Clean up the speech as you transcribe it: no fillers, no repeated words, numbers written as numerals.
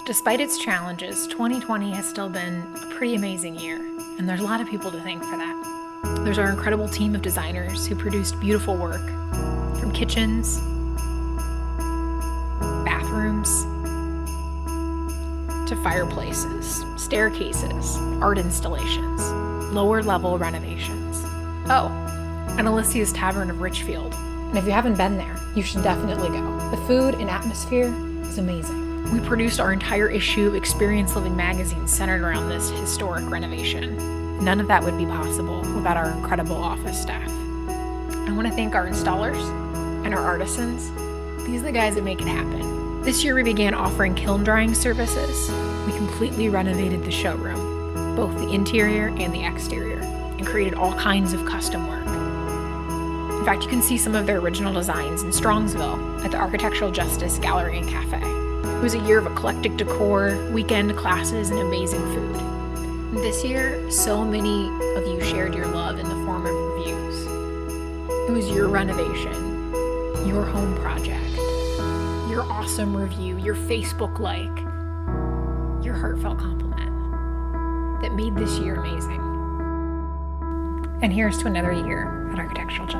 Despite its challenges, 2020 has still been a pretty amazing year, and there's a lot of people to thank for that. There's our incredible team of designers who produced beautiful work, from kitchens, bathrooms, to fireplaces, staircases, art installations, lower level renovations. Oh, and Olesia's Taverne of Richfield. And if you haven't been there, you should definitely go. The food and atmosphere is amazing. We produced our entire issue of Experience Living magazine centered around this historic renovation. None of that would be possible without our incredible office staff. I want to thank our installers and our artisans. These are the guys that make it happen. This year we began offering kiln drying services. We completely renovated the showroom, both the interior and the exterior, and created all kinds of custom work. In fact, you can see some of their original designs in Strongsville at the Architectural Justice Gallery Café. It was a year of eclectic decor, weekend classes, and amazing food. This year, so many of you shared your love in the form of reviews. It was your renovation, your home project, your awesome review, your Facebook like, your heartfelt compliment that made this year amazing. And here's to another year at Architectural Justice.